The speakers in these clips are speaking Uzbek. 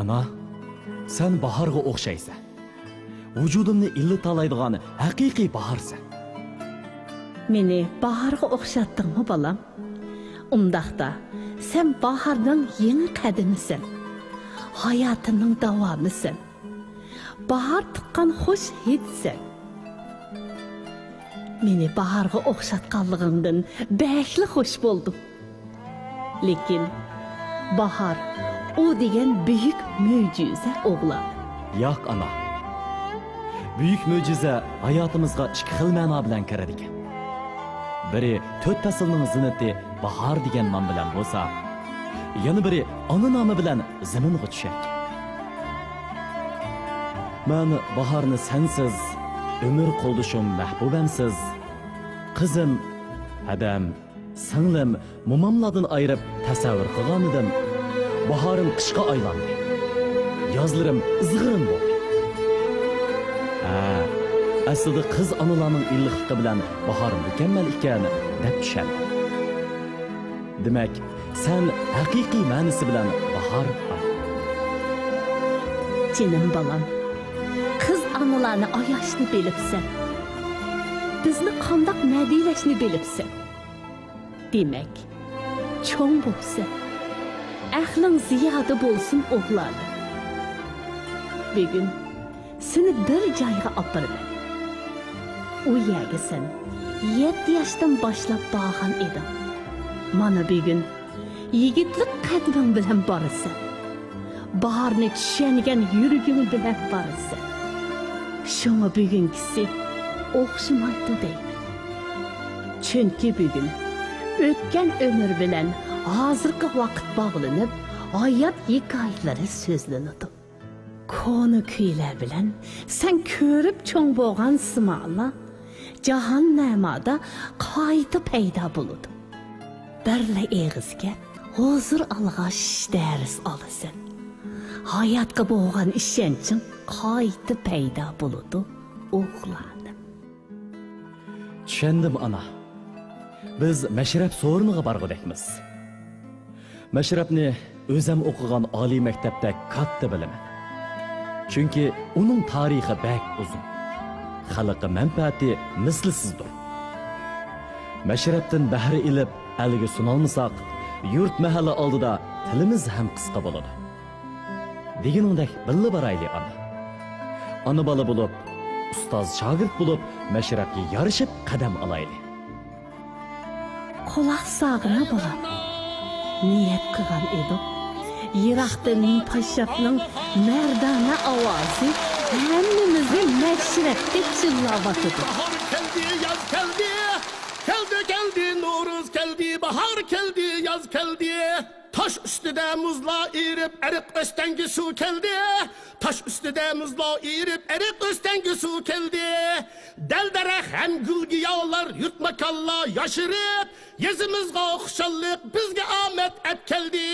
Ana, sen baharga o'xshaysan. Vujudimni illit alaydigan haqiqiy baharsan. Meni baharga o'xshatdingmi balam? Undaqda sen baharning yangi qadimisan. Hayotining davomisan. Bahar tuqqan xush hidsan. Meni baharga o'xshatganligingdan bäkli xush bo'ldim. Lekin bahar o degan büyük mo'jiza o'g'lon. Yo'q ana. Büyük mo'jiza hayotimizga ikki xil ma'no bilan kiradi ekan. Biri 4 faslning zinati bahar degan nom bilan bo'lsa, yana biri ona nomi bilan zaminga tushak. Men baharni sensiz, ömür qoldishim mahbubamsiz, qizim, adam, singlim, momamlardan ayirib tasavvur qilgan edim. Baharım qishga aylandi. Yozlarim izg'irim bo'ldi. Aslida qiz onalarning illiqligi bilan bahor mukammal ekan deb tushundim. Demak, sen haqiqiy ma'nosi bilan bahor. Jinim balam, qiz onalarni ayashni bilibsan. Bizni qandoq madilashni bilibsan. Demak, cho'ng bo'lsin. Ahling ziyoda bo'lsin o'g'lon. Bugun seni bir joyga opiraman. U yerga sen 7 yoshdan boshlab borgan edim. Mana bugun yigitlik qadring bilan borasan. Baharni tushungan yuraging bilan borasan. Shunga bugungisi o'xshamaydi deyman. Chunki bugun o'tgan umr bilan hozirgi vaqt bog'lanib, hayot hikoyalari so'zlanadi. Konu kuylar bilan sen ko'rib cho'ng bo'lgan simolar jahon namada qayta paydo bo'ladi. Birla eg'izga hozir alg'ash dars olasan. Hayotga bo'lgan ishonching qayta paydo bo'ladi, o'g'lonim. Tushundim ana. Biz Mashrab so'riniga borgudekmiz. Mashrabni o'zim o'qigan oliy maktabda katta bilaman. Chunki uning tarixi bak uzun. Xalqqa manfaati mislisizdir. Mashrabdan bahri ilib aliga sunolmasak, yurt mahalla oldida tilimiz ham qisqa bo'ladi. Deganingdek billa borayli ana. Ana bola bo'lib, ustoz shogird bo'lib, Mashrabga yarishib qadam olayli. Quloq sog'ina bolam. Niyat qilgan edim. Yiroqdan Pashabning mardona ovozi hammamizni Mashrabga chillavatdi. Bahar keldi, yoz keldi. Keldi, No'ruz keldi, bahar keldi, yoz keldi. Taş üstüde muzla irip erik östengi su keldi. Taş üstüde muzla irip erik östengi su keldi. Deldere hem gül giyalar yurtmakalla yaşırıp yüzümüzge hoşallık bizge ahmet et keldi.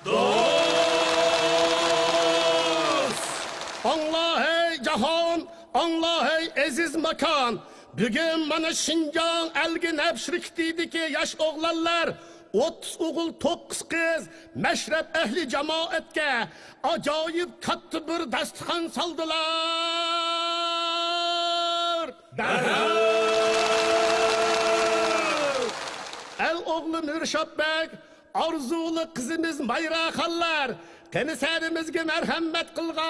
Dost! Allah hey cahan, Allah hey aziz makan. Bugün bana Şinjan elgin hepşirikdiydi ki yaş oğlanlar 30 oğul 9 kız Mashrab ehli cemaatke acayip kattı bir dasturxon saldılar. El oğlu Mürşat Bek, arzulu kızımız Mayra Xallar, kemiserimizge merhamet kılgan.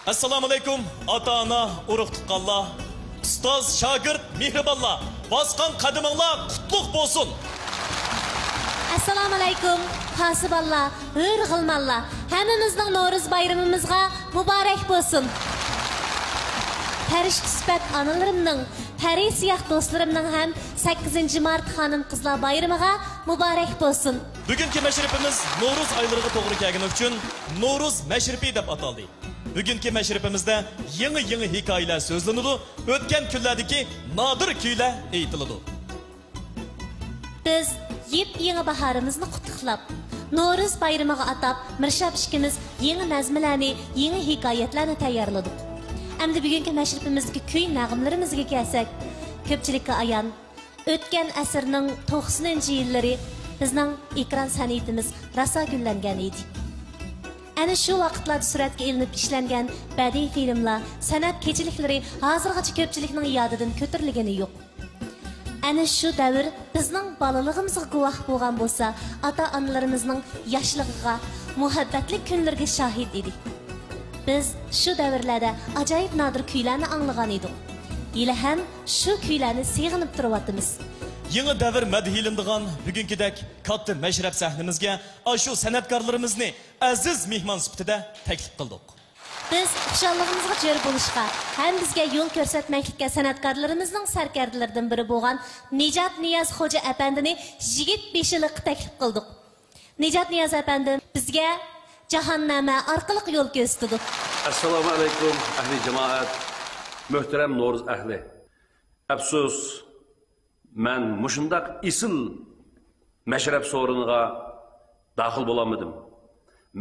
Assalamu alaikum, ata-ana, urug' tuqqanlar, ustoz, shogird, mehribonlar, bosgan qadaminglar qutlug' bo'lsin. Assalomu alaykum, hasiballar, hurg'ilmanlar. Hammamizning No'ruz bayramimizga muborak bo'lsin. Farishta sifat onalarimning, pari siyah do'stlarimning ham 8 mart xonim qizlar bayramiga muborak bo'lsin. Bugungi mashrabimiz No'ruz oylariga to'g'ri kelgani uchun No'ruz mashrabi deb ataldi. Bugungi mashrabimizda yangi hikoyalar so'zlanadi, o'tgan kunlardagi nodir kuylar aytiladi. Biz yep-yangi baharimizni qutlab, No'ruz bayramiga atab Mirshab ishkimiz yangi nazmlarni, yangi hikoyatlarni tayyorladik. Endi bugungi mashribimizdagi kuy nag'mlarimizga kelsak, ko'pchilikka ayon, o'tgan asrning 90-yillari bizning ekran san'atimiz raso gullangan edi. Ana shu vaqtlarda suratga ilinib ishlangan badiiy filmlar, san'at kechiliklari hozirgacha ko'pchilikning yodidan ko'tarilgani yo'q. Ana shu davr bizning bolaligimizga guvoh bo'lgan bo'lsa, ota-onalarimizning yoshligiga, muhabbatli kunlarga shohid edik. Biz shu davrlarda ajoyib nodir kuylarni anglagan edik. Yili ham shu kuylarni seg'inib turyapmiz. Yangi davr madhilindigan bugünkidek katta mashrab sahnimizga shu san'atkorlarimizni aziz mehmon sifatida taklif qildik. Biz xushalligimizga jo'r bo'lishga ham bizga yo'l ko'rsatmaklikka san'atkorlarimizning sarkardalaridan biri bo'lgan Nijat Niyoz Xo'ja apandini yigit beshiliqqa taklif qildik. Nijat Niyoz apandi bizga jahannama orqali yo'l ko'rsatdi. Assalomu alaykum ahli jamoat, muhtaram No'ruz ahli. Afsus, men mushundaq isil mashrab so'riniga daxil bo'lolmadim.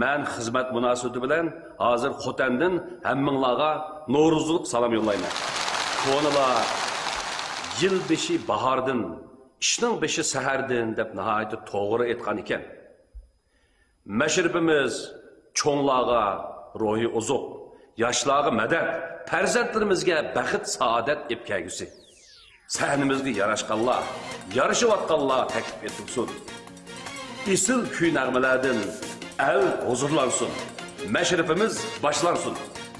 Men xizmat munosabati bilan hozir Xotandan hammanglarga No'ruzlik salom yo'llayman. Qo'nilar yil beshi bahordan, ishning beshi sahardan deb nihoyat to'g'ri aytgan ekan. Mashribimiz cho'nglarga ruhi uzuq, yoshlarga madad, farzandlarimizga baxt, saodat epkagusi. Sahnimizga yarashqanlar, yarashayotganlar taklif etilsin. Isil kuy nag'malardan el huzurlansın. Mashribimiz başlansın.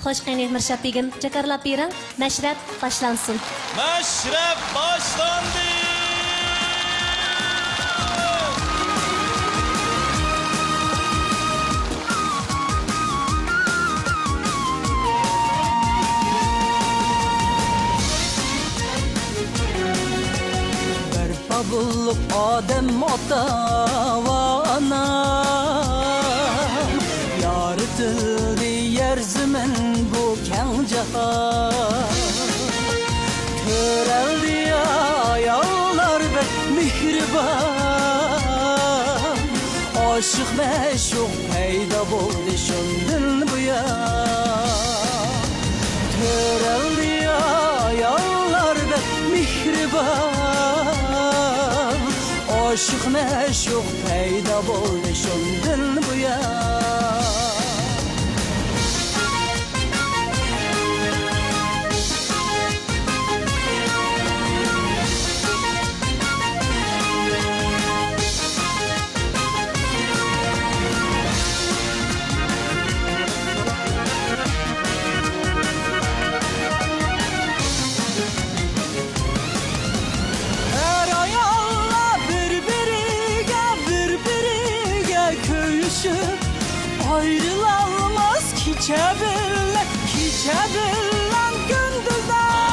Xo'sh, qanday Mirshab begim, jakarlab bering, mashrab boshlansın. Mashrab boshlandi. Bulluk Adem ota va ana yaratıldı yer zemin bu keng jahan köreldi ayollar ve mihriban aşık meşuk peyda buldu şundan bu ya köreldi ayollar ve mihriban aşık meşuk peyda buldu şundan bu ya ayrılamaz ki çevirler gündüzden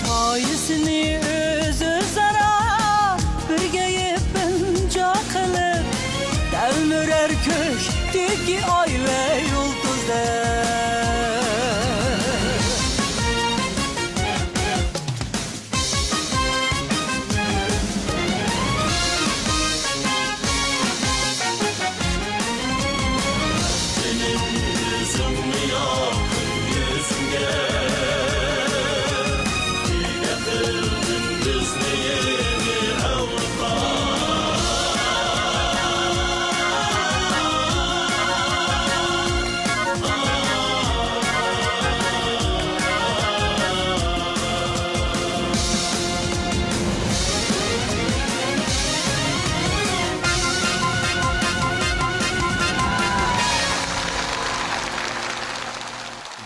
sayesini öz özara birgeyip binca kılıp devnürer köşkteki aile yıldızlar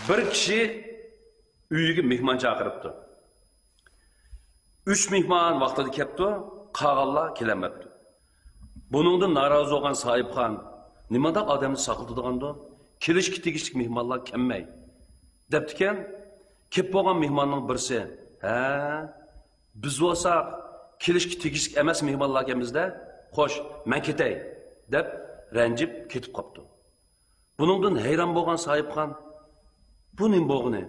Bir kişi uyga mehmon chaqiribdi. 3 mehmon vaqtida kelibdi, qolganlar kelmabdi. Buningdan norozi bo'lgan sohibxon, nimada odamni saqlatadigandu? Kelishga tegishli mehmonlar kelmay. Debdikan, kelib bo'lgan mehmonning birisi, "Ha, biz bo'lsak kelishga tegishli emas mehmonlar ekamizda, xo'sh, men ketay" deb ranjib ketib qopti. Buningdan hayron bo'lgan sohibxon, bu nim bo'g'ini?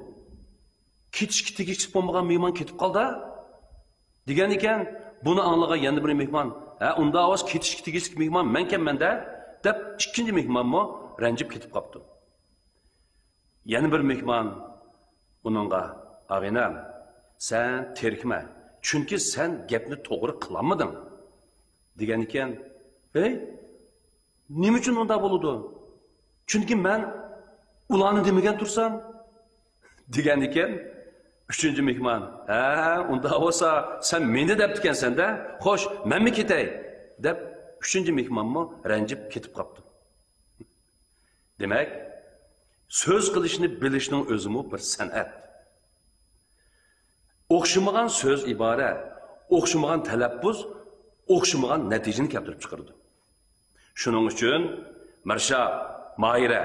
ketishga tegishli bo'lmagan mehmon ketib qoldi degan ekan, buni anglagan yana bir mehmon, ha unda ovoz ketishga tegishli mehmon menkenmanda deb ikkinchi mehmonmi ranjib ketib qolibdi. Yana bir mehmon uningga, "Ag'inam, sen terkma, chunki sen gapni to'g'ri qilolmading" degan ekan. "Ey, nima uchun unda bo'ladi? Chunki men ularni demagan tursam" degan ekan. Üçüncü mehmon, "Ha, unda bo'lsa sen meni deb ekansan-da, xo'sh, menmi ketay?" deb üçüncü mehmonmi ranjib ketib qopti. Demak, so'z qilishni bilishning o'zimi bir san'at. O'xshamagan so'z iborat, o'xshamagan talaffuz, o'xshamagan natijani keltirib chiqardi. Shuning uchun Mirsha, Mayra,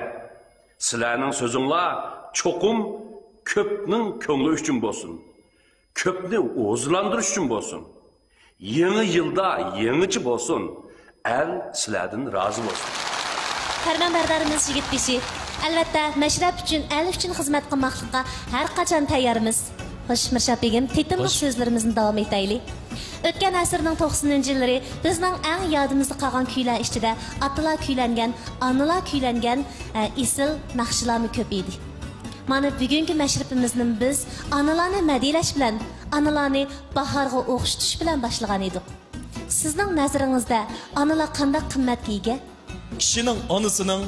sizlarning so'zinglar cho'qim köpning ko'ngli uchun bo'lsin. Köpni o'zlantirish uchun bo'lsin. Yangi yilda yangichi bo'lsin. El sizlardan rozi bo'lsin. Farmonbardarimiz yigit-kishi, albatta mashrab uchun, el uchun xizmat qilmoqlikqa har qachon tayyormiz. Xo'sh, Mirsha begim, tetimliq so'zlarimizni davom etaylik. O'tgan asrning 90-yillari bizning eng yodimizda qolgan kuylar ichida atalar kuylangan, onalar kuylangan isil naqshlarmi ko'p edi. Mana bugungi mashribimizni biz analarni madiylash bilan, analarni bahorga o'qitish bilan boshlagan edik. Sizning nazaringizda analar qanday qimmatga ega? Kishining onasining,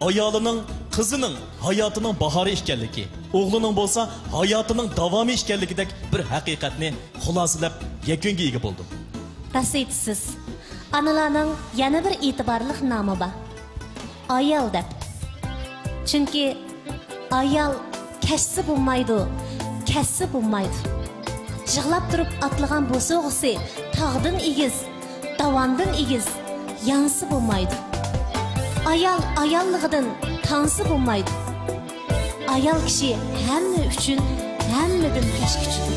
ayolining, qizining hayotining bahori ekanligi, o'g'lining bo'lsa hayotining davomi ekanligidek bir haqiqatni xulosalab yakunga ega bo'ldim. Rasiysiz. Analarning yana bir e'tiborli nomi bor. Ayol deb. Chunki ayol kashsi bo'lmaydi, kassi bo'lmaydi. Yig'lab turib atlagan bo'sog'isi tog'dan egiz, davandan egiz, yansi bo'lmaydi. Ayol ayolligidan tansi bo'lmaydi. Ayol kishi hamma uchun hammadan tashqaridir.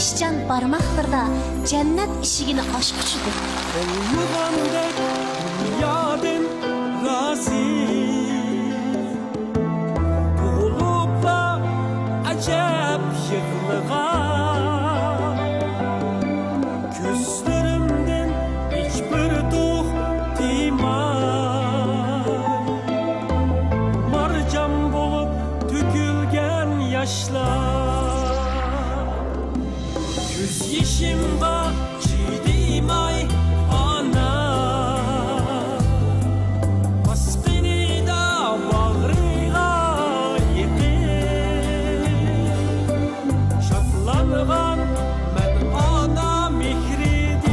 İşcan barmaqlarda jannat eshigini ochquchidir. Olmagandek dunyodan rozi bo'libla ajab yig'lagan ko'zlarimdan hech bir dug' tiymay marjon bo'lib to'kilgan yoshlar ko'z yeshimga chidaymay ana pasqinida bag'riga yiqib shodlangan men ona mehridir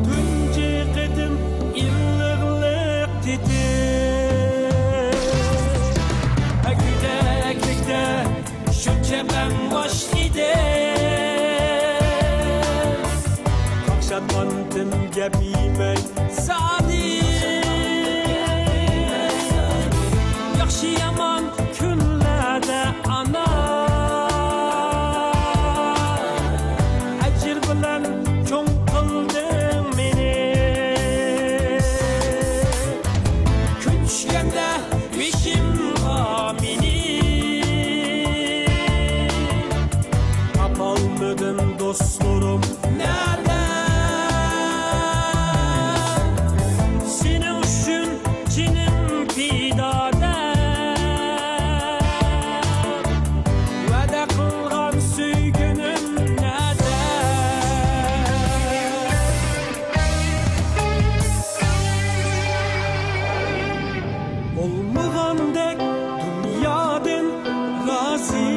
tunji qadim illiqliq tetir akidaklikda shuncha ben bosh edi qaqshatmandim gapimay sadi yaxshi yomon kunlarda ana ajr bilan cho'ng qilding meni kun tushganda beshimga meni tapolmadim do'stlarim nerede senin uchun jinim piydoda va'da qilgan suygunim nerede olmagandek dunyodan rozi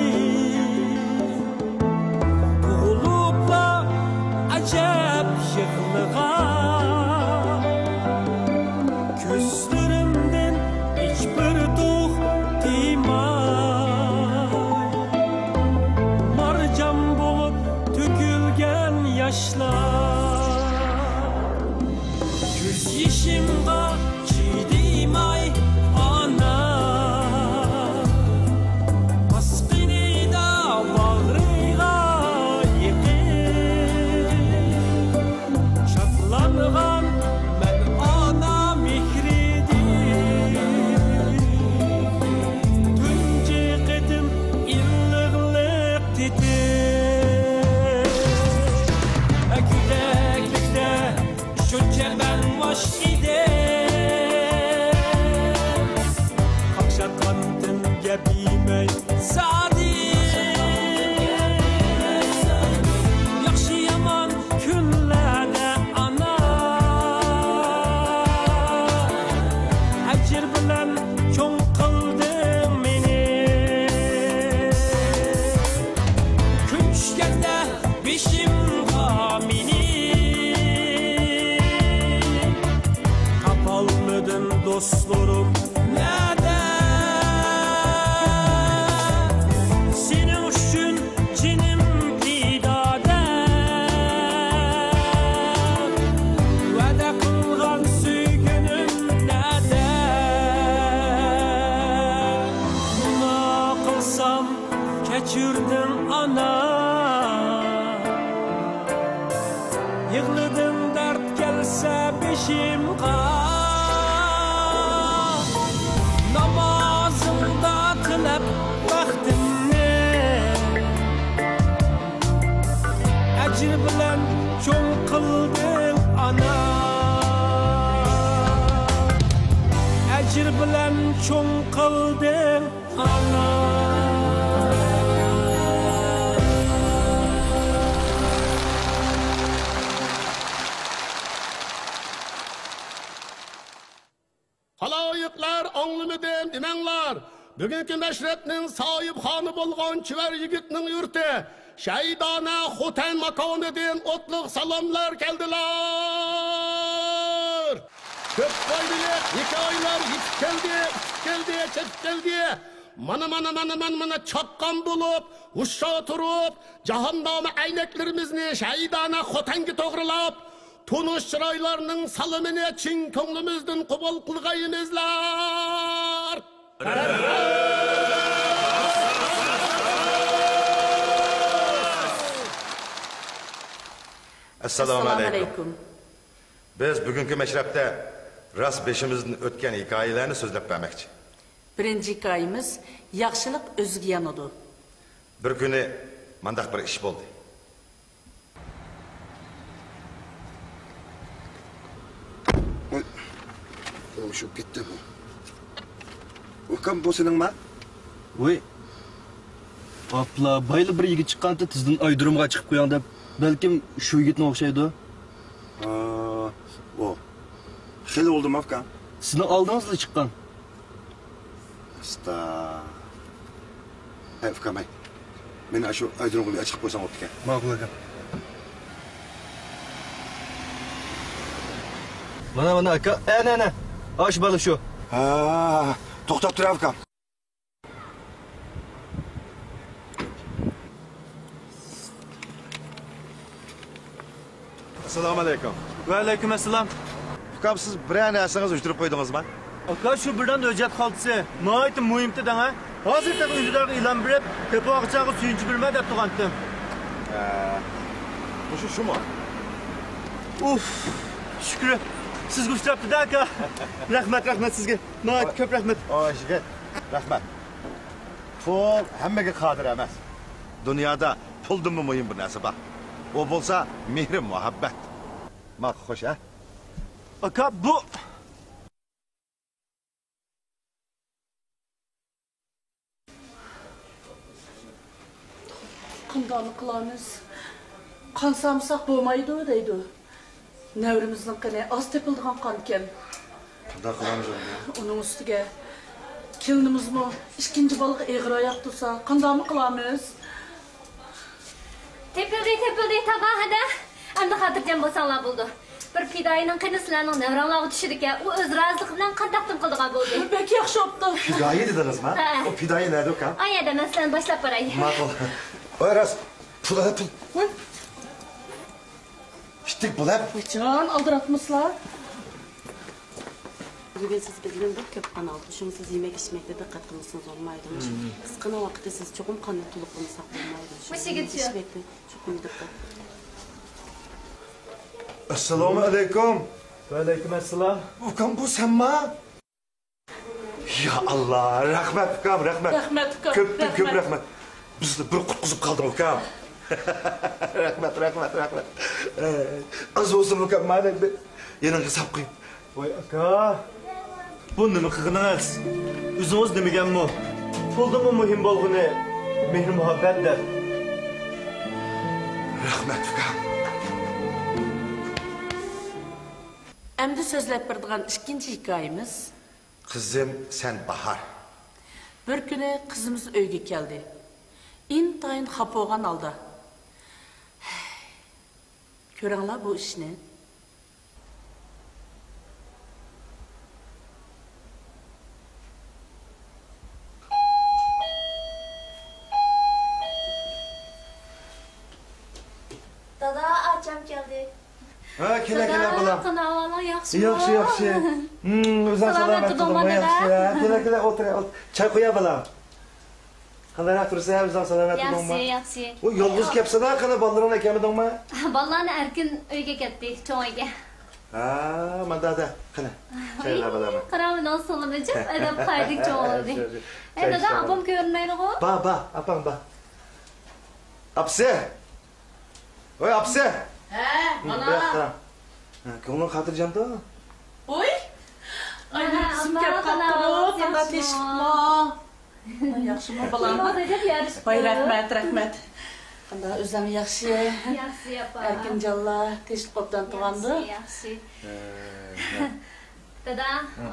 bo'libla ajab yig'lagan ko'zlarimdan hech bir dug' tiymay marjon bo'lib to'kilgan yoshlar ko'z yeshimga chidaymay ana pasqinida bag'riga yiqib shodlangan men ona mehridir hoş idim Kakşatkantin gebime sadim Yakşı yaman günlerde ana Ecir bilen çoğun kıldın beni Küçkende bişim kamini Kapalmıdın dostlarım neden Senin üçün cinim pidade Vədə qılğan süygünüm neden Buna qılsam keçirdin ana Yığlıdın dert gelse beşim Namazımda kılıp vaktimni Ecir bilen çoğun kıldın ana Ecir bilen çoğun kıldın ana Haloyiqlar anglamadim demanglar. Bugungi Mashrabning sohibxoni bo'lgan chivar yigitning yurti Shaydona Xotan makonidan o'tliq salomlar keldilar. Ko'p qo'ydilar, hikoyalar yetib keldi. Mana chaqqan bo'lib, ushsho turib, jahannama aynaklarimizni Shaydona Xotanga to'g'rilab Tunuş çıraylarının salımını çin ko'nglimizdan qabul qilgaymizlar. Assalomu alaykum. Biz bugungi mashrabda ras beshimizdan o'tgan hikoyalarni so'zlab bermoqchi. Birinci hikayemiz yaxshilik o'ziga yanadi. Bir kuni mandaq bir ish bo'ldi. Şu gitti bu. Ukam bu senin mi? Voy. Apla, baylı bir yigit chiqqanda tizdan aydurumga chiqib qo'ying deb, balkim shu yigitni o'xshaydi. O. Xeli oldu mu Afgan? Sizni oldingizda chiqqan. Sta. Afgan ay. Meni shu aydurumga chiqib qo'ysang o'tgan. Ma'qul ekan. Mana aka, ana. Aş balı şu. To'xtab tur Afgan. Assalomu alaykum. Va alaykum assalom. Ukam siz bir narsangiz uyushtirib qo'ydingizmi? Aka shu birdan hujjat qoltisi. Nihoyat muhimdi danga. Hozirda uylarga e'lon berib, tepoqchaga suyunchi bilma deb turgandim. Bu shumi? Uf, shukr. Siz ushlabdi-da aka. Rahmat sizga. Nihoyat ko'p rahmat. Yigit, rahmat. Pul hammaga qodir emas. Dunyoda puldan muhim bir narsa bor. O bo'lsa mehr muhabbat. Maq xo'sh, ha? Aka bu Qanday qilamiz? Qansamsaq bo'lmaydi deydi. Nevrimizning qani az tepilgan qon ekan. Qanday qilamiz uni? Uning ustiga kelinimizmi ikkinchi baliq eg'ir oyoq tursa, qanday qilamiz? Tepildi tabahada. Endi xotirjam bo'lsanglar bo'ldi. Bir fidoyining qinislarning nevranglarga tushirgan, u o'z roziligi bilan qandaqdim qildigan bo'ldi. Bek yaxshi bo'pti. Fidoyi dedingizmi? O fidoyi nerede ukam? Ayada masalan boshlab boray. Ma'qul. Voy ras, pul. Shtik bo'lib. Jon, aldiratmaslar. Bugün siz bizden bir köp kan aldı. Şunu siz yemek içmekte dikkat kılmışsınız olmaydı. Kıskına vakitte siz çokum kanlı tulukluğunu saklamaydı. Bir şey geçiyor. İçmekte çok iyi dikkat. Assalomu alaykum. Va alaykum assalom. Ukam bu senmi? Ya Allah, rahmat ukam, rahmat. Rahmat ukam. Ko'p rahmat. Bizni bir qutqizib qolding ukam. rahmat. Az bo'lsin ukam, mana yanangga sap qo'ying. Voy aka. Bu nima qilganingiz? O'zingiz demaganmi? Puldanmi muhim bo'lgani mehr muhabbatdir. Rahmat ukam. Endi so'zlab beradigan ikkinchi hikoyamiz. Qizim sen bahar. Bir kuni qizimiz uyga keldi. İntayin xafa bo'lgan holda. Ko'ringlar bu ishni. Dada, acham keldi. Ha, kela bulam. Qanavalla yaxshimi? Yaxshi. O'zing salomat bo'ling, yaxshi. Kela o'tir. Choy qo'ya bulam. Qanday tursa, o'zing salomat bo'ling. Yaxshi. O yolg'iz kelsa-da, qana bolalarni ekamidingmi? Bolalarni erkin uyga ketdi, cho'yga. Ha, mandada. Qana. Choylar bulam. Qaramini solimichib, adab qaydik cho'ydi. Dada, apam ko'rinmaydi-ku? Ba, apam ba. Apse. Oy, apse. Ana. Ko'nglim xotirjam-da. Oy. Ay, qizim kelib qoldi. Qanday teshibmi? Yaxshimi balam? Voy, rahmat. Qanday o'zim yaxshi. Yaxshi, apa. Erkinjonlar teshib qopdan tug'andi. Yaxshi. Dada,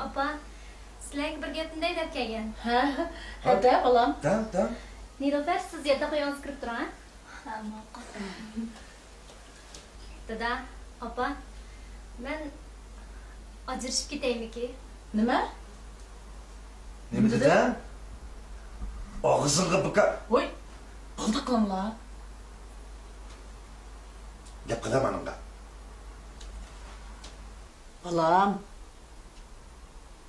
apa, sizlarga bir gapimday deb kelgan. Ha, da balam. Da. Nilofar, siz yerda qo'yongiz kirib turing, ha? Dada, apa, men ajrashib ketaymi-ki? Nima? Nima dedin? Og'zingga buka. Voy, qildi qilinglar. Gap qilaman unga. Balam.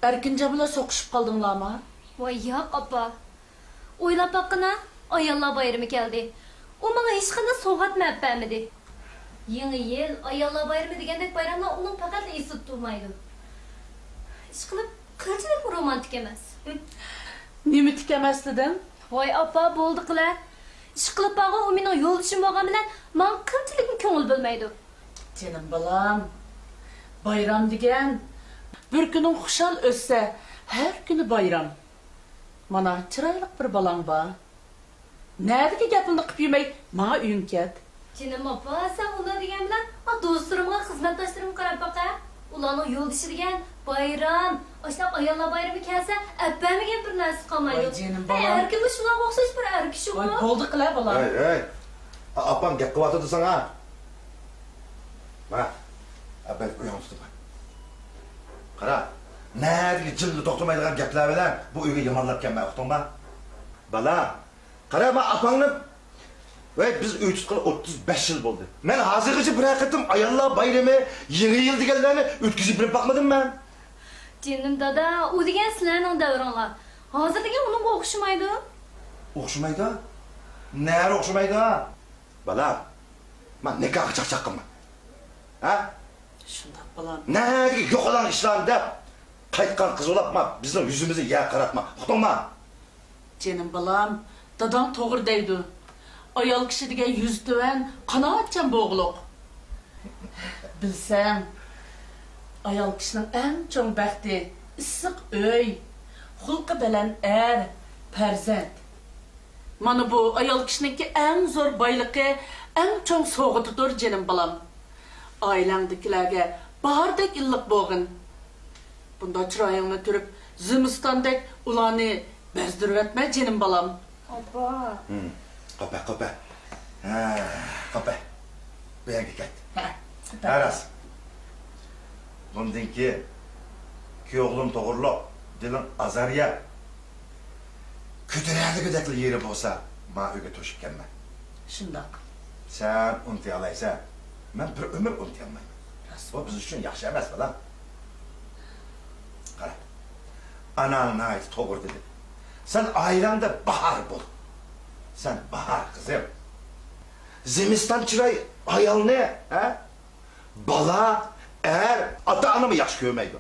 Erkinjon bilan so'qishib qoldinglarmi? Voy, yo'q, apa. O'ylab boqqina, ayollar bayrami keldi. U menga hech qanday sovg'at bermadi. Yangi yil, ayollar bayrami degandek bayramlar uning faqat esib turmaydi. Ishqilib, qanchalik romantik emas. Nima tik emas dedim? Voy, apa, bo'ldi qilar. Ishqilib bag'i u mening yo'ldoshim bo'lgan bilan men qanchalik ko'ngil bo'lmaydi. Senin balam, bayram degan bir kuning xushal o'tsa, har kuni bayram. Mana chiroyli bir balang bor. Nerdagi gapimni qilib yurmay, menga uying ket. Jinim apa, sen unda degan bilan, do'stlarimga, xizmatdoshlarimga qarab baqa. Ularning yo'ldoshi degan bayram, o'sha ayollar bayrami kelsa, appamiga bir narsa qolmaydi. Voy, jinim balam. Har kim shunga o'xshash bir er kishi Voy, bo'ldi qilar balam. Hey. Apam gap qilyapti desang-a. Mana, abel uyimiz tutma. Qara, nariga jilni to'xtamaydigan gaplar bilan bu uyga yomonlab kelmay uqdingmi? Bala, qara, men apangni biz uy tutqani 35 yil bo'ldi. Men hozirgacha bir haqiqatim ayollar bayrami, yangi yil deganlarni o'tkazib bilib boqmadim men. Jinim dada, u degan sizlarning davringlar. Hozir degan unga o'xshamaydi. O'xshamaydi? Nari o'xshamaydi? Bala, men nikoh chaqchaqman. Ha? Shundoq balam. Nariga yo'qolan ishlarni deb qaytgan qiz olapma, bizning yuzimizni ya qaratma. Uqdingmi? Jenim balam, dadam to'g'ri deydi. Ayol kishi degan yuz tuvan, qanoatchan bo'g'liq. Bilsam, ayol kishining eng cho'ng baxti issiq uy, xulqi bilan farzand. Mana bu ayol kishiningki eng zo'r boyligi, eng cho'ng sovg'atidir jenim balam. Oilangdagilarga bahordek illiq bo'lgin. Bunda chiroyingni turib, zimistondek ularni bezdirib etma jenim balam. Apa. Qopa. Qopa. Bu yerga ket. Aras. Bundan ki o'g'lim to'g'irloq, dilim azariya. Ko'taradigan yeri bo'lsa, men uyga to'shib kelman. Shundoq. Sen unuta olaysan. Men bir umr unuta olmayman. Bu biz uchun yaxshi emas, balam. Qara. Anang aytib to'g'ri dedi. Sen oilangda bahar bo'l. Sen bahar qizim. Zimiston chiroy ayolni, ha? Bola, ota-onami yaxshi ko'rmaydi.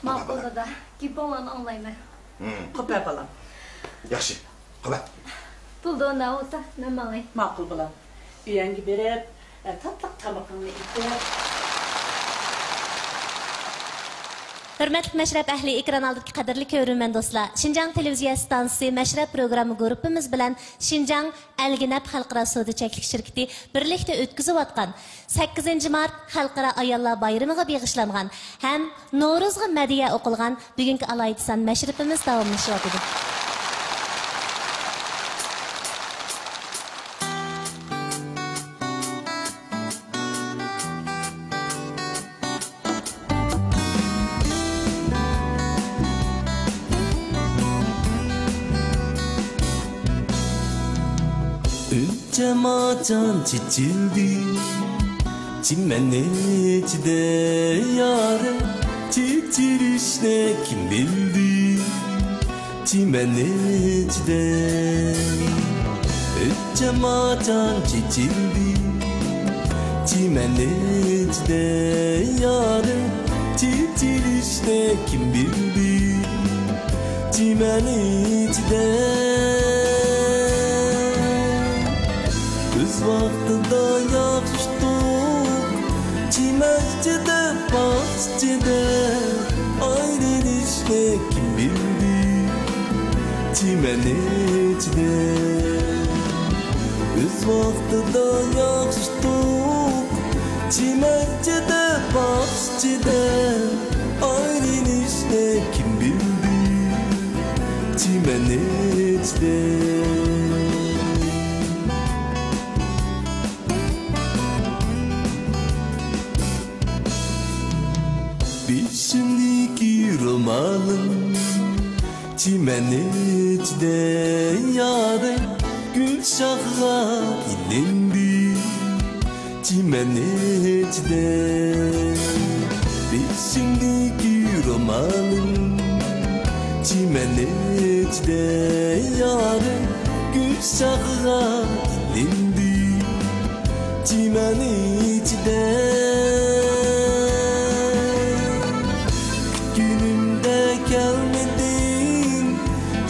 Ma'qul dada, gapimni anglayman. Qo'pa balam. Yaxshi. Qo'pa. Pulda unda o'ta, nima? Ma'qul balam. Uyangga berib, tatlıq tamaqını itib. Hürmetli Meşrep Ehli ekran aldık kadirli körünmen dostlar. Şinjan Televiziya Stansiyası Meşrep programı grupumuz bilen Şinjan Elginep Halkara Soda Çeklik Şirketi birlikte ötküzüp atkan 8 Mart Halkara Ayallar Bayramıga begişlangan hem Novruzga Mediya okulgan bugünkü alaydısan meşrepimiz davamlaşıvatıdı. Macan çiçildi çimenecide yare çiçirişne kim bildi çimenecide Ötçe macan çiçildi çimenecide yare çiçirişne kim bildi çimenecide Öz vaxtında yaxşıdıq Çiməkçidə, bağçıda Ayrılışını kim bildi Çimənəcdə Öz vaxtında yaxşıdıq Çiməkçidə, bağçıda Ayrılışını kim bildi Çimənəcdə Şimdiki romanım çimenecde yarı Gülşah'a indi çimenecde Şimdiki romanım çimenecde yarı Gülşah'a indi çimenecde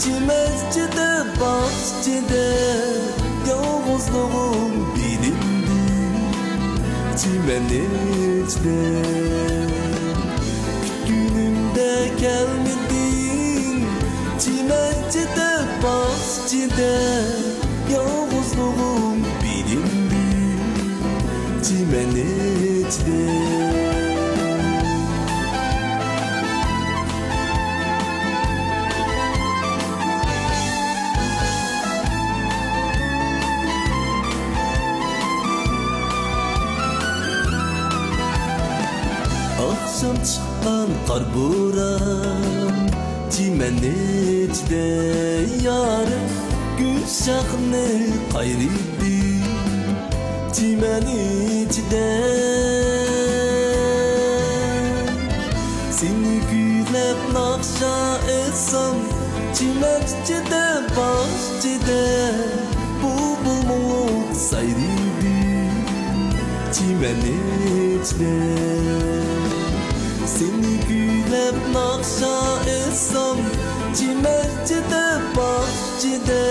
Çimezcide, bahçede Yalnızlığım bilindi Çimenecde Günümde gelmedin Çimezcide, bahçede Yalnızlığım bilindi Çimenecde Akşam çıkan kar buran Çimenecde yarı Gülşahını kayrıydı Çimenecde Seni güylep nakşa etsem Çimenecde bahçede Bulbulmuk sayrıydı Çimenecde Seni güylep nakşa etsem Çimenecde bahçede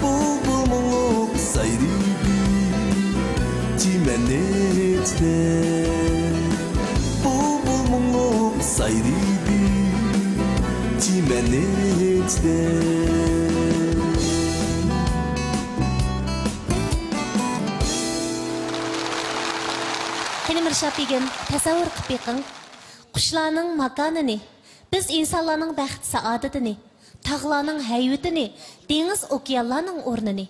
Bulbulmuk sayrıydı Çimenecde Bulbulmuk sayrıydı Çimenecde Kelimir Şapigin tasavvur qıpıqın Quşlarning makanini, biz insonlarning baxt saodatini, tog'larning hayvitini, dengiz okeanlarning o'rnini.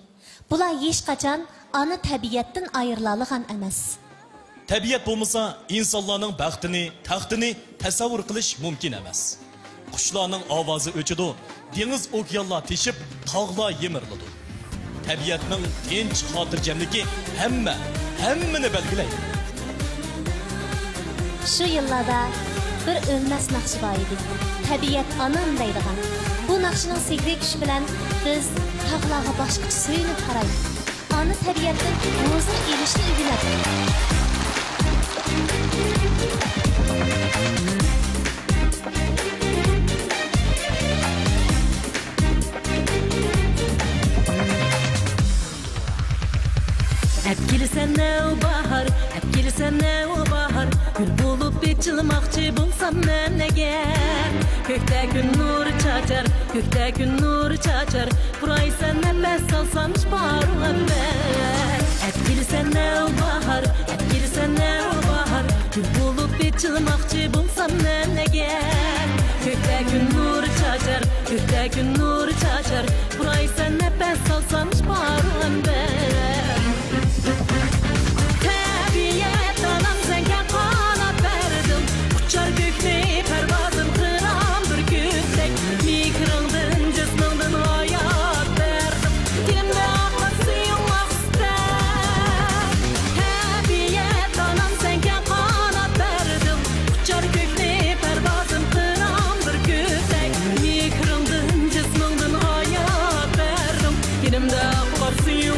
Bular hech qachon ana tabiatdan ayriladigan emas. Tabiat bo'lmasa, insonlarning baxtini, taxtini tasavvur qilish mumkin emas. Qushlarning ovozi o'chidi, dengiz okeanlar teshib, tog'lar yemiriladi. Tabiatning tinch xotirjamligi hammani belgilaydi. Şu yıllarda bir ölmez naqshi bor edi. Tabiat anam deydigan. Bu naqshning sehri kuchi bilan biz tog'larga boshqacha suyunib qaraymiz. Ana tabiatdan huzur elishni o'rganamiz. Hep gelirsen ne o bahar, hep gelirsen ne o bahar. Gül bulup içi bichilmoqchi bo'lsam men nega ko'kda kun nuri chachar ko'kda kun nuri chachar buraysan nafas olsam borg'im Әtkilsen bahar, әtkilsen bahar Gül bulup bichilmoqchi bo'lsam men nega Ko'kda kun nuri chachar, ko'kda kun nuri chachar Buraysan nafas olsam borg'im Tabiat anam senga qanot berdim Uçar ko'kni parvozim qiram bir ko'kdek Mehringdan jismingdan hayot berdim Dilimda oqar suyuq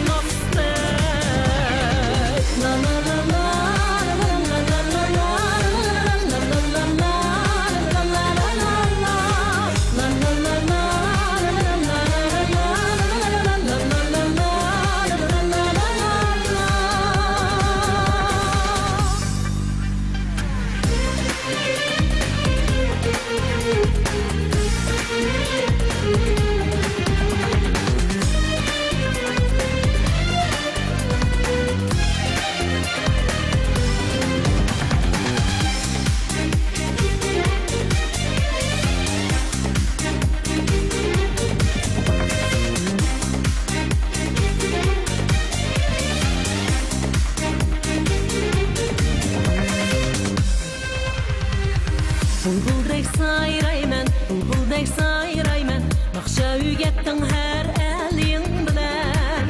Bulbuldek sayrayman Naqsha ügettin her elin bilen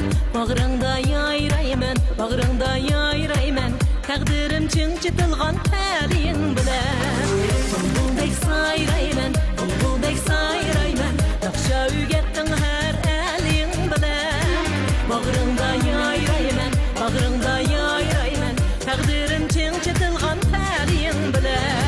Bağrında yayrayman Taqdirim çınçıtılgan elin bilen Bulbuldek sayrayman Naqsha ügettin her elin bilen Bağrında yayrayman Taqdirim çınçıtılgan elin bilen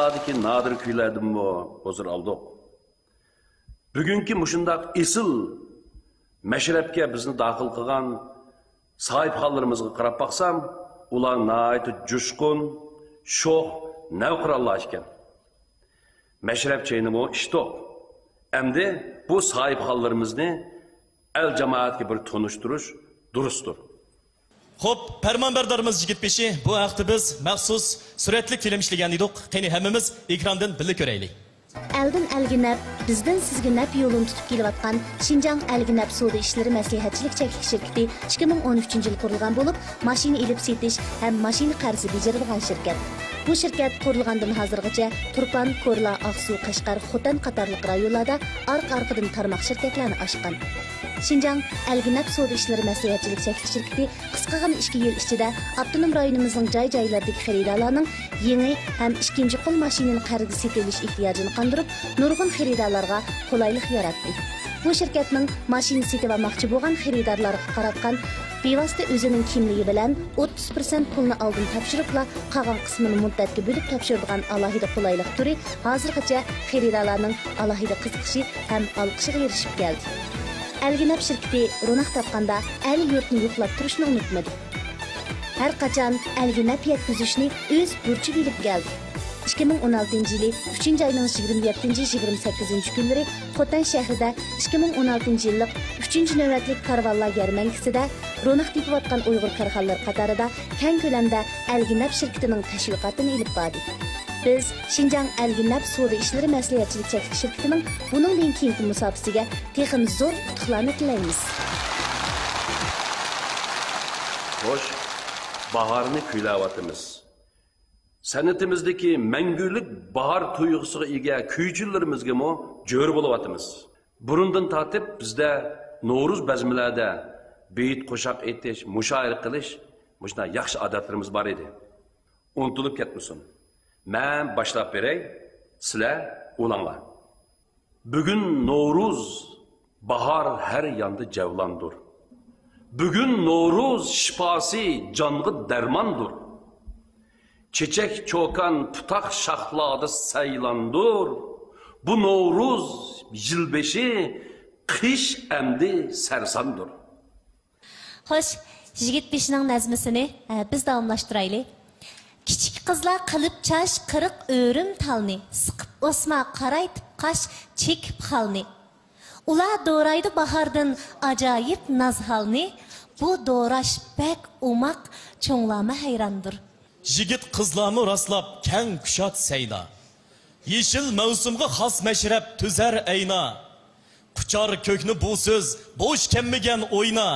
Yıllardaki nadir kuylardan bu hozir aldık. Bugünkü muşundaq isil meşrepke bizni dahil qilgan sahip hallarımızga qarab baqsam, ular naayet coşqun, sho'x, navqirallar ekan. Meşrep çeyni bu ishtoq. Endi bu sahip hallarimizni el cemaatga bir tonushtirish durustdir. Xo'p, farmonbardarimiz Yigitbeshi, bu vaqtda biz maxsus suratli film ishlagan edik. Qani hammamiz ekrandan birga ko'raylik. Elden elginep, bizden sizginep yolunu tutup gelivatkan Şinjan Elginep Soda İşleri Məslihətçilik Çəklik şirketi 2013 yıl kurulgan bolup, maşini ilip setiş hem maşini qarzi becerilgan şirket. Bu şirket kurulgandan hazırgacha Turpan, Korla, Aksu, Qashqar, Xotan qatarlıq rayonlarda arq-arqadan tarmaq şirketlerini aşqan. Şinjan Elginep Soda İşleri Məslihətçilik Çəklik şirketi qısqagan 2 yıl içinde Abdunum rayonumuzun cay-caylardaki xeridalarının yeni hem ikinci qol maşinin qarzi setiliş ihtiyacını qandırıp, nurgun xeridalarga qolaylık yarattı. Bu şirketning maşini setib almoqchi bo'lgan xeridarlarga qaratgan bevosita o'zining kimligi bilan 30% pulni oldin topshiribla qolgan qismini muddatga bo'lib topshirgan alohida qulaylik turi hozirgacha xeridarlarning alohida qiziqishi ham olqishiga erishib keldi. Elginep şirketi ro'naq topganda el yurtni yo'qlab turishni unutmadi. Har qachon Elginep yetkazishni o'z burchi bilib keldi. 2016 yılı 3. ayının 27-28 günleri Xotan şehrinde 2016 yıllık 3. növbetlik karvallar yarmankasida ro'naq tepiyotgan Uyg'ur karxanalari qatorida keng ko'lamda Alginab şirketining tashviqotini ilib bordi. Biz Şinjan Alginab Savdo ishlari maslahatchilik cheklik shirkatining buningdan keyingi musobaqasiga texnik zo'r yutuqlarni tilaymiz. Xo'sh, baharni kuylayapmiz. San'atimizdagi mangulik bahar tuyg'usiga ega kuychilarimizga mo jo'r bo'lyapmiz. Burundan tortib bizda No'ruz bazmlarda beyt qo'shoq aytish, mushoira qilish, mana yaxshi odatlarimiz bor edi. Unutilib ketmasin. Men boshlab beray, sizlar o'langlar. Bugun No'ruz bahar har yonda javlandir. Bugun No'ruz shifosi jonga darmondir. Çiçek çokan putak şahladı saylandır. Bu No'ruz yılbeşi kış emdi sersandır. Xo'sh, yigit beshining nazmisini biz davomlashtiraylik. Kichik qizlar qilib chash qirq o'rim talni, siqib o'sma qaraytib qash chekib xalni. Ular do'raydi bahordan ajoyib nazhalni. Bu do'rash bek umaq cho'nglama hayrondir. Yigit qizlarni rastlab keng kushat sayla. Yeşil mavsumga xos mashrab tuzar ayna. Quchar ko'kni bu so'z bo'sh kelmagan o'yna.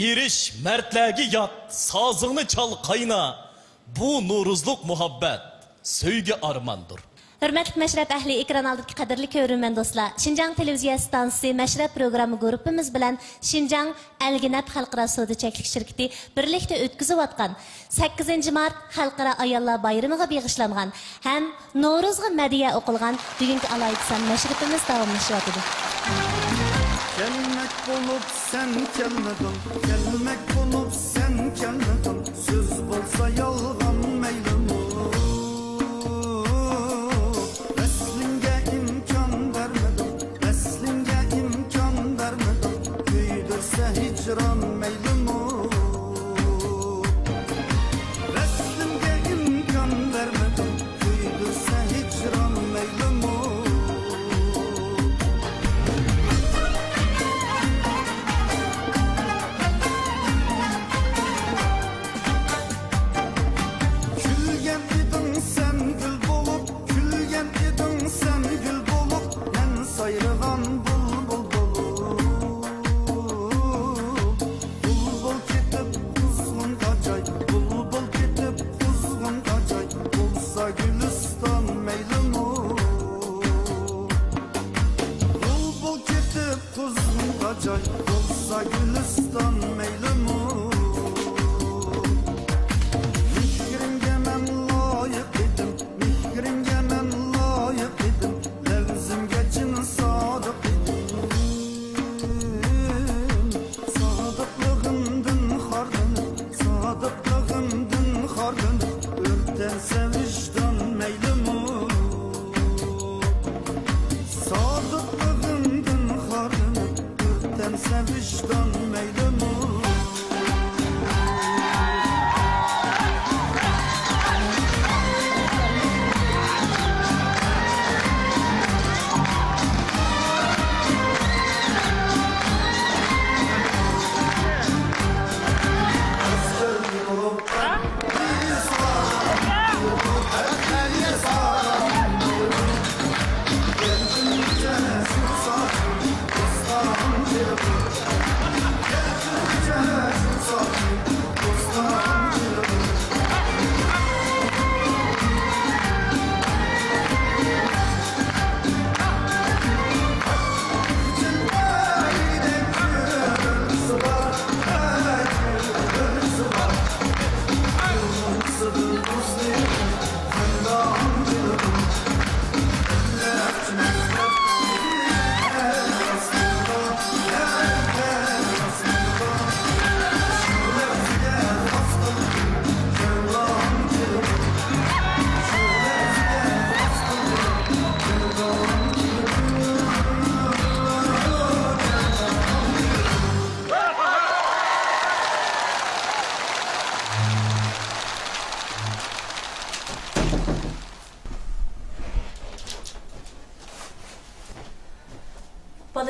Yerish mardlarga yot, sozingni chal qayna. Bu No'ruzlik muhabbat, sevgi armandır. Hürmetli Meşrep ehli ekran aldık qadrli ko'rurman do'stlar. Şinjan televiziya stansiyasi Meşrep programı grupimiz bilan Şinjan Alginab Xalqaro savdo cheklik shirkati birlikda o'tkazayotgan 8 mart Xalqaro ayollar bayramiga bag'ishlangan ham No'ruzga madiya o'qilgan bugungi alayhisan Meşrepimiz davomlashyapti. Gelmek bulup sen gelmedin, gelmek bulup sen gelmedin. Söz bolsa yalgan meylim. hicran meylimu Reslimge imkan vermedim Duydursa hicran meylimu Külgen idin sen gül bolup Külgen idin sen gül bolup Men sayrıgan bulbul Gülistan meylimu Bulbul ketip kuzgun kacay Olsa Gülistan meylimu Mihringe men layık edim Mihringe men layık edim Levzim geçin sadık edim Sadıklığımdın hardını Sadıklığımdın hardını Örten sevişten meylimu Sadıklığımdın hardını Örten sevişten meylimu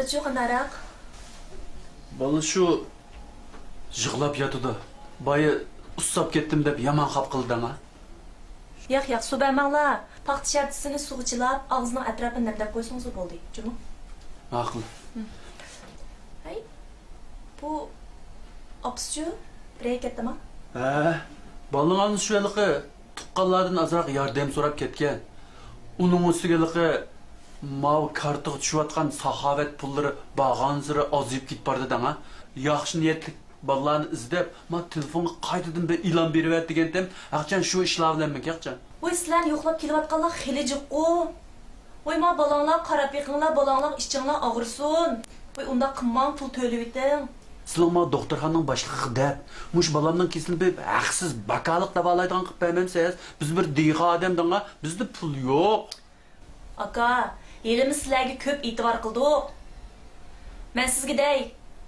Balaçı qanarak? Bala şu yig'lab yotdi. Boya ussab ketdim deb yomon xap qildi ama. Yo'q, suv bermanglar. Paxta shartisini suvchilab, og'zining atrofini namlab qo'ysangiz bo'ldi. Jumi? Ma'qul. Hay. Bu opschu birga ketdimi? Balaning shu yiliqi tuqqanlardan azroq yordam so'rab ketgan. Uning ustiga mav kartaga tushayotgan saxovat pullari bag'ansiri ozib ketib bordi danga. Yaxshi niyatli balalarni izlab, men telefonga qaytadan bir e'lon berib degandim. Aqchan shu ishlar bilan menga Voy sizlar yo'qlab kelayotganlar xili jiqqu. Voy ma balanglar qarab yiqinglar, balanglar ichinglar og'irsin. Voy unda qimman pul to'lab eting. Sizlar doktorxonaning boshlig'i deb, mush balamning kesilib bir haqsiz bakaliq davolaydigan qilib bermamsiz. Biz bir diga odam danga, bizda pul yo'q. Aka, elimiz sizlarga ko'p e'tibor qildik. Men sizga dey,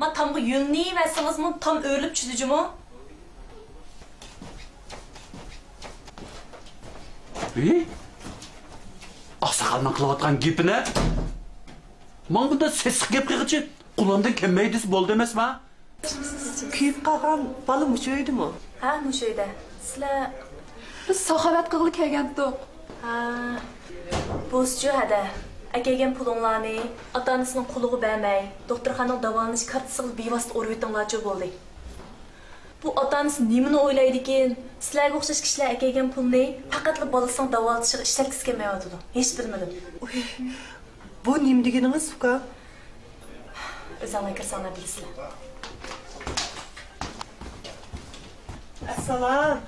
men tamga yo'lni versangiz, tam o'lib tushijimi? Aqsaqalman qilayotgan gapini. Men bunda sessiq gap qilg'ichi qulamdan kelmaydi bo'ldi emasmi? Kuyib qolgan bola mushu edimi? Ha, mushu edi. Sizlar biz saxovat qilib kelgandik. Ha, boschu hada. Akagan pulinglarni ota-onasining quliga bermay, doktorxonaning davolanish kartasiga bevosita urib o'tinglarchi bo'ldi. Bu ota-onasi nimani o'ylaydi ekan? Sizlarga o'xshash kishilar akagan pulni faqatla bolasining davolatishiga ishlatkisi kelmayotdi. Hech bilmadim. Bu nim deganingiz uka? O'zinglar kirsanglar bilasizlar. Assalom.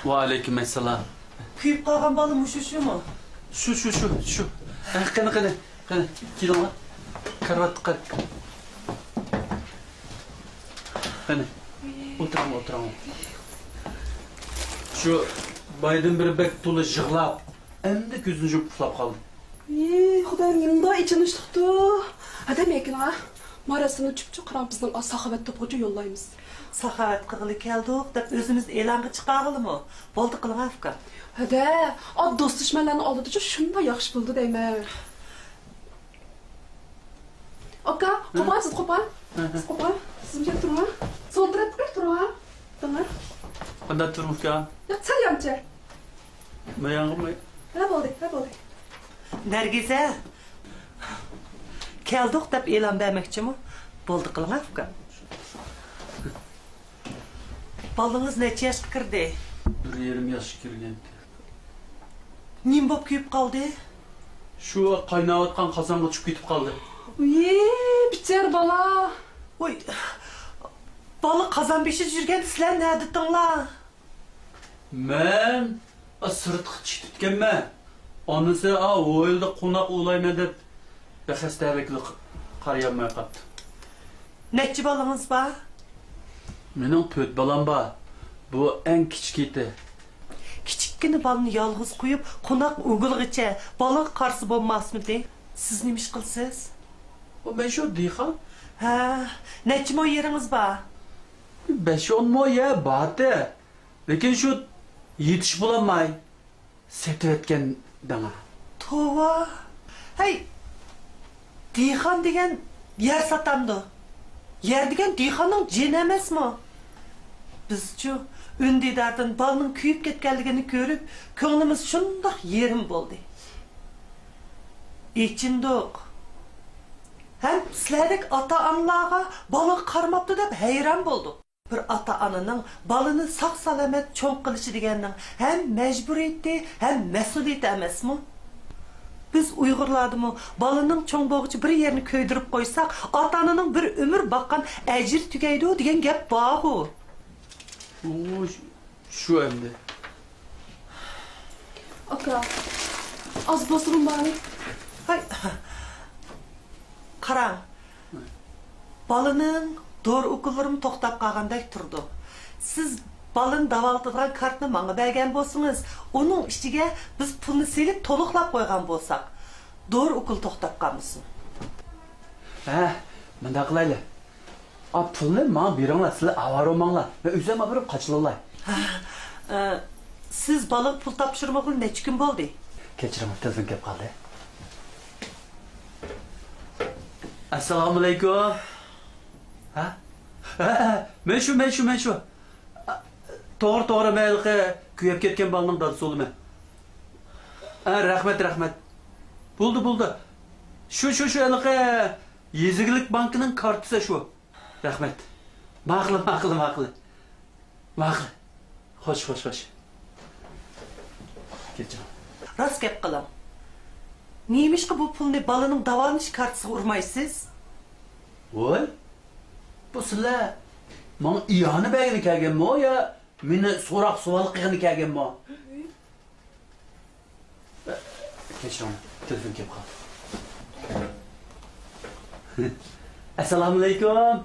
Va alaykum assalom. Kuyib qolgan bola mushumi? Shu. Qani. Kelinglar. Karvat qar. Qani. O'tiraman. Shu baydan bir bek to'la yig'lab, endi ko'zini yumib uxlab qoldi. Xudoyim, nimda ichini chiqdi. Demakki, marasini chupchuq qilib bizning saxovat to'pg'iga yo'llaymiz. Saxovat qilg'ili keldik deb o'zimiz e'longa chiqarg'ilimi? Bo'ldi qiling afka. Do'stishmalarni oldida shunday yaxshi bo'ldi deyman. Aka, qo'pasiz qo'pa. Siz bir turing. So'ldirib turing. Tamam. Qanday turing ka? Salyamcha. Mayang'imi? Ha bo'ldi. Nargiza. Keldik deb e'lon bermoqchimi? Bo'ldi qiling afka. Balangiz necha yoshga kirdi? 1,5 yoshga kirgan. Nim bo'lib kuyib qoldi? Shu qaynayotgan qozonga tushib ketib qoldi. Bichar bola. Voy. Bola qozon beshida yurgan sizlar nima dedinglar? Men sirtqa chiqibganman. Onasi o'yilda qo'noq o'layman deb bexastaliklik qarayolmay qoldi. Necha bolangiz bor? Mening 4 bolam bor. Bu eng kichkiti. Kichikkina balani yolg'iz qo'yib, qo'noq o'g'ilgacha balaga qarshi bo'lmasmidi? Siz nima ish qilsiz? Men shu dixa. Ha, necha moy yeringiz bor? 5-10 moy bor-da. Lekin shu yetish bo'lmay setayotgan dama. Tova. Hey. Dixon degan yer sotamdi. Yer degan dixonning jini emasmi? Bizchu Ündidardan balının kuyup ketkenligini görüp, ko'nglimiz shundoq yerim bo'ldi. İçindoq. Hem sizlardek ata-analarga balık qarmapti deb hayron bo'ldik. Bir ata-ananing balını saq salomat cho'ng qilishi deganning hem majburiyati, hem mas'uliyati emasmi? Biz Uyg'urlardimi balının cho'ng bo'g'ichi bir yerini ko'ydirib qo'ysak, ata-ananing bir umr boqqan ajr tugaydi degan gap bor-ku. Şu endi. Aka, az bosrum bari. Hay. Qarang. Balının doğru okullarım to'xtab qolgandek turdi. Siz balın davolatadigan kartni menga bergan bo'lsangiz, uning ichiga biz pulni selib to'liqlab qo'ygan bo'lsak, doğru okul to'xtab qolmasin. Menda qilaylik. Pulni men beringlar, sizlar avaro olmanglar. Men o'zim borib qachilolay. Siz balık pul topshirmoqli necha kun bo'ldi? Kechiring, telefon kelib qoldi. Assalomu alaykum. Ha? Men shu. To'g'ri, mayli, kuyib ketgan bolaning dadasi o'limi. Rahmat. Bo'ldi. Shu aniqa Yeziglik bankining kartasi shu. Rahmat. Ma'qul. Xo'sh. Ketjon. Rost gap qilam. Neymişki bu pulni balaning davolanish kartasiga urmaysiz? Voy. Bu sizlar men iyoni bergani kelganmi yo meni so'roq savol qilgani kelganmi? Ketjon, telefon kelib qoldi. Assalomu alaykum.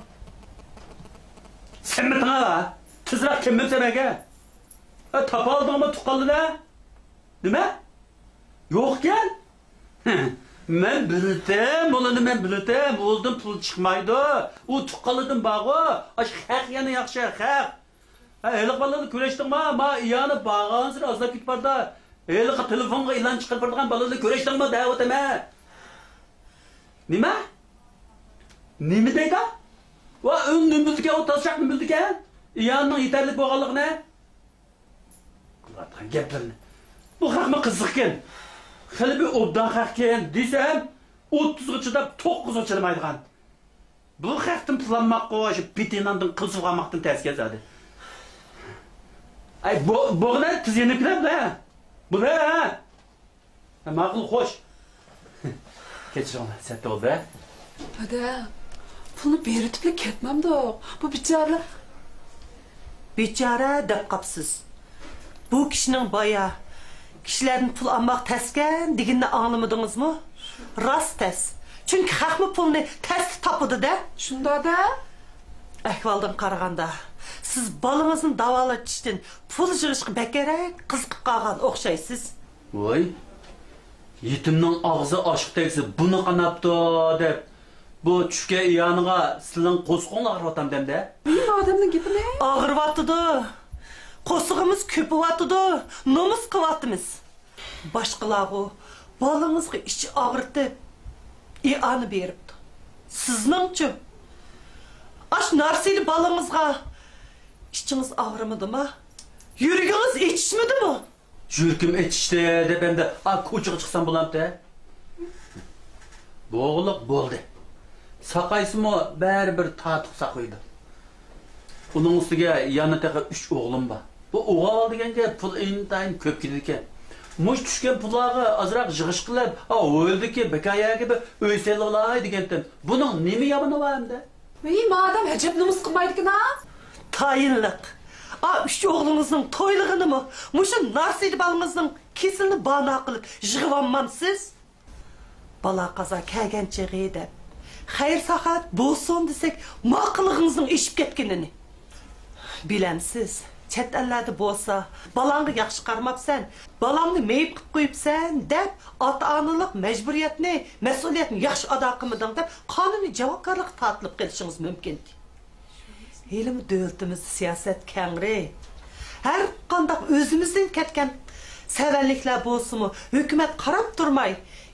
Sen mi tana? Tezroq kimni semaga? Topa oldingmi tuqqanlar? Nima? Yo'q-kan? Men bildim, o'ldim pul chiqmaydi. U tuqqanlardan bag'o, ash haq yana yaxshi haq. Eliq balalarni ko'rishdingmi? Men iyani bag'ansir ozlab ketib bordi. Eliq telefonga e'lon chiqarib borgan balalarni ko'rishdingmi? Da'vatama. Nima? Nima deydi? Va uni bildiga, o tasaqni bildiga? Iyanning yetarli bo'lganligini. Qiladigan gaplarni. Bu haqma qiziqgan. Xili bir obdan haqken desem 30 chidab 9 chidamaydigan. Bu haqdan planmaq qo'yib bitinandan qilsizg'anmoqdan tez keladi. Ay bo'g'na tizini kirabda. Bu ha. Ma'qul xo'sh. Kechirma, sen oldu. Hadi. Pulni beritib ketmamdi. Bu Bichara deb qapsiz. Bu kishining boya kishilardan pul olmoq taskan deganni anglamadingizmi? Rost tas. Chunki haqmi pulni tasdi topadi-da. Shunda-da. Ahvoldan qaraganda siz bolangizni davolatishdan pul yig'ishga bakarak qiziqib qolgan o'xshaysiz. Voy. Yetimning og'zi oshiq tegsa buni qanapti deb bu tushga iyoniga sizning qo'sqonlar ag'rivatam demda. Men odamning gapini ag'rivatdi. Qo'sig'imiz ko'payatdi. Nomus qilyapmiz. Boshqalarga bolangizga ichi og'ritib iyoni beribdi. Sizningchi ash narsani bolangizga ichingiz og'rimadimi? Yuragingiz etishmadimi? Yurkim etishdi deb endi ko'chaga chiqsam bo'lamdi. Bo'g'liq bo'ldi. Saqaysimi baribir tatiq saqlaydi. Uning ustiga yana taqa 3 o'g'lim bor. Bu o'g'il deganga pul intayin ko'p ketdi ekan. Mush tushgan pullarga azroq yig'ish qilib, o'ldiki bekaya gibi uy selolay degandan. Buning nima yomoni bor endi? Men madam ajab numus qilmaydi-ku-na. Tayinliq. 3 o'g'lingizning to'ylig'inimi? Mushu narsidi balingizning kesilni bana qilib yig'ibamamsiz? Bala qaza kelgancha deb xayr sahat bo'lsin desek, ma'qullig'ingizning eshib ketganini. Bilamsiz, chet ellarda bo'lsa, balangga yaxshi qarmabsan, balangni meyib qilib qo'yibsan deb ota-onalik majburiyatni, mas'uliyatni yaxshi ado qilmading deb qonuniy javobgarlik tortilib kelishingiz mumkin. Elimi davlatimiz siyosat kengri. Har qanday o'zimizdan ketgan savalliklar bo'lsa-mu, hukumat qarab turmay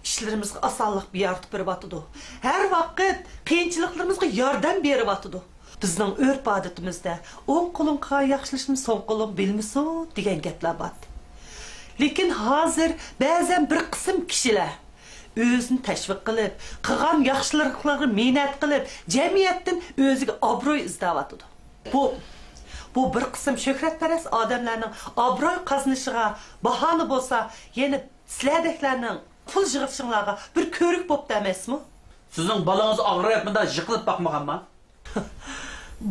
ishlarimizga osonlik yaratib beryapti. Har vaqt qiyinchiliklarımizga yordam beryapti. Bizning urf-odatimizda o'ng qo'ling qa yaxshilashni so'ng qo'ling bilmisin degan gaplar bor. Lekin hozir ba'zan bir qism kishilar o'zini tashviq qilib, qilgan yaxshiliklarini minat qilib, jamiyatdan o'ziga obro'y izlayapti. Bu bir qism shuhratparast odamlarning obro'y qazinishiga bahona bo'lsa, yana sizlardeklarning pul yig'ishinglarga bir ko'rik bo'pti emasmi? Sizning bolangiz og'riyapmida yiqilib boqmaganmi?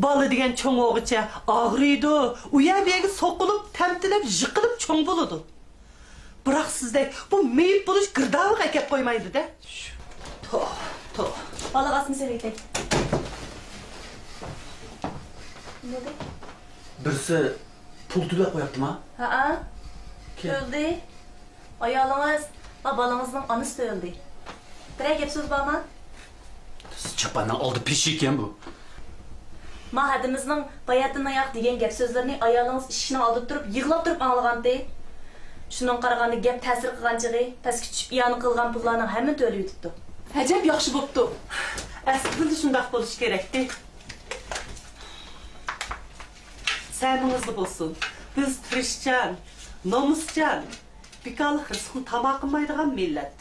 Bola degan cho'ng o'g'icha og'riydi, u yerga so'qilib, tamtilab, yiqilib cho'ng bo'ladi. Biroq sizdek bu meyib bo'lish girdavga kelib qo'ymaydi-da. To. Balag'asini seviklik. Birisi pul to'lab qo'yaptimi? Ha. To'ldi. Ayolingiz va balangizning onasi to'ldi. Bir gap so'z bormi? Siz chapandan oldi pesh ekan bu. Mahadimizning bayatdan oyoq degan gap so'zlarni ayolingiz ishini oldib turib, yig'lab turib anglaganda, shundan qaraganda gap ta'sir qilganchigi, pastga tushib iyoni qilgan pullarning hamma to'lib yutibdi. Ajab yaxshi bo'pti. Aslında şundaq buluş gerekti. Sənimizli bolsun. Biz Hristiyan, nomuscan, bikalıq rızkın tamakınmaydıgan millet.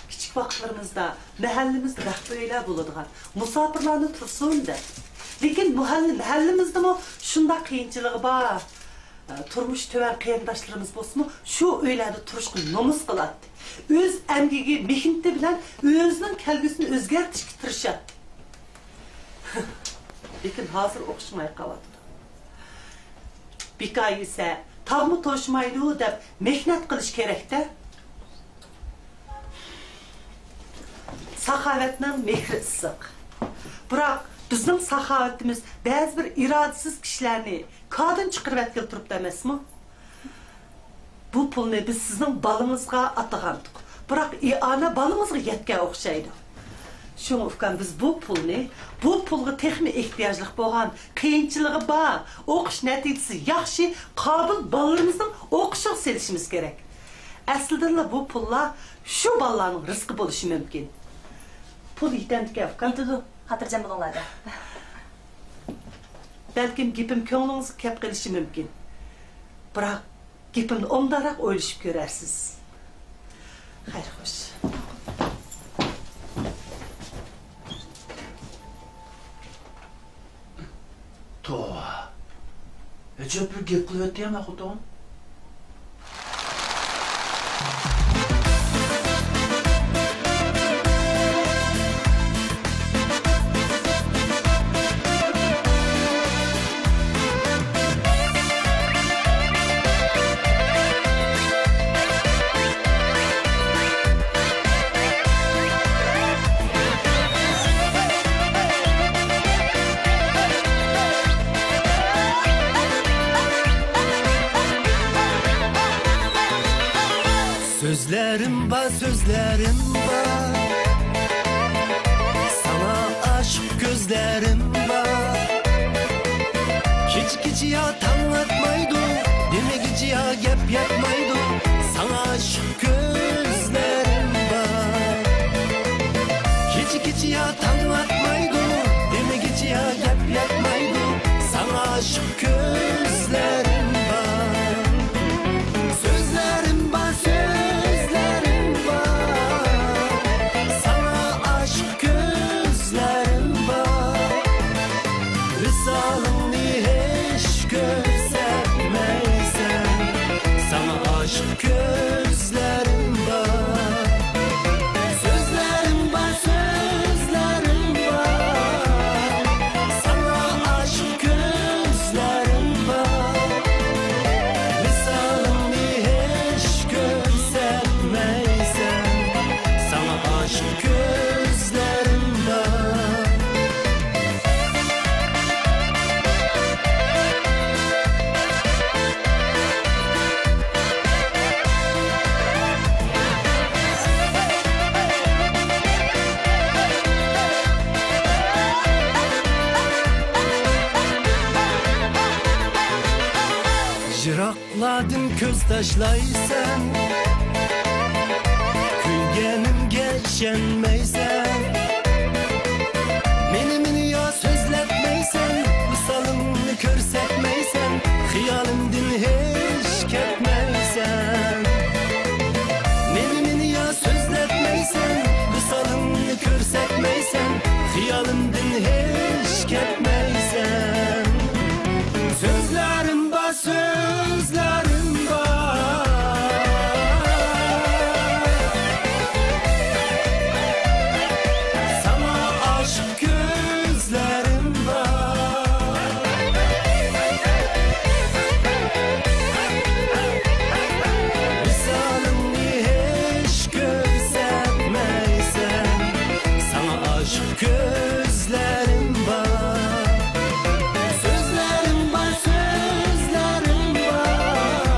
Küçük vaxtlarımızda, mahallimizde böyle buludğan, musafirlarını tursun de. Lekin mahallimizde mi şunda kıyınçılığı var. Turmuş töver kıyındaşlarımız bolsun mu, şu öylerde turuşkun nomus kıladı. Öz emgigi, mehneti bilen özünün kelbisini özgertişki tırışadı. Lekin hazır okşumay kaladı. Bikay ise tağmı toşmaydı deb mehnet kılış kerekte. Sahavetinin mehri ısık. Bırak bizim sahavetimiz bazı bir iradesiz kişilerini kadın çıkırıp keltirip demez mi? Bu pulni biz sizin balınızga atagandık. Bırak ana balınızga yetke okşaydı. Şunu ufkan biz bu pulga texmi ihtiyaclıq boğan, kıyınçılığı bağ, okuş neticesi yaxşı, kabul ballarımızın okuşuq selişimiz gerek. Aslında bu pulla şu ballarının rızkı buluşu mümkün. Pul yitendik ufkan. Yitudu, hatırcam bulunlarda. Belki gipim köңlüңizge kep qilishi mümkün. Bırak gipimni omdarak oylashib görersiz. Hayır, hoş. Toğa. Ecep bir gep kılıp öteyem akuduğum. Sözlerim var, sözlerim var. Sana aşk gözlerim var. Hiç giciya tanıtmaydı, deme giciya gep yapmaydı. Sana aşk gözlerim var. Hiç giciya tanıtmaydı, deme giciya gep yapmaydı. Sana aşk gözlerim var. Sözlerim var, sözlerim var. Sana aşk gözlerim var. Risalını hiç göstermeysen, sana aşk gözlerim var. Sözlerim var, sözlerim var. Sana aşk gözlerim var. Risalını hiç göstermeysen, sana aşk gözlerim var. Jirakladın köz taşlaysan, kuygenim geçenmeysen. Meni ya sözletmeysen, misalımını körsetmeysen. Hiyalimdin hiç ketmeysen. Meni ya sözletmeysen, misalımını körsetmeysen. Hiyalimdin hiç ketmeysen. Sözlerim var, sözlerim var. Sana aşk gözlerim var. Misalını hiç göstermeysen, sana aşk gözlerim var. Sözlerim var, sözlerim var.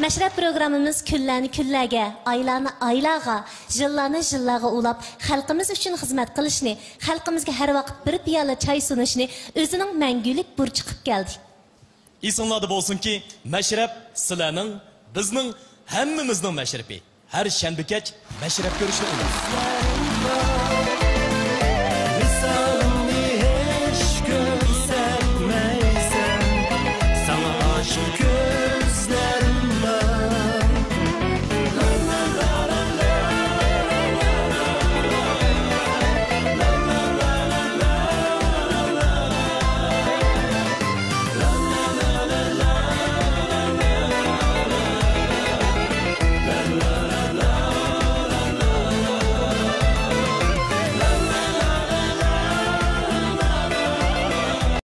Мәшрәп программамыз күнләрне күнләргә, айларны айларга, жылларны жылларга улап, халкымыз өчен хезмәт кылышны, халкымызга һәр вакыт bir piyola çay sunishni o'zining мәңгүлек burchi qilib keldi. Esinglarda bo'lsin ki, Мәшрәп sizlarning, bizning, hammamizning мәшрәпи. Har shanba kech мәшрәп ko'rishni unutmang.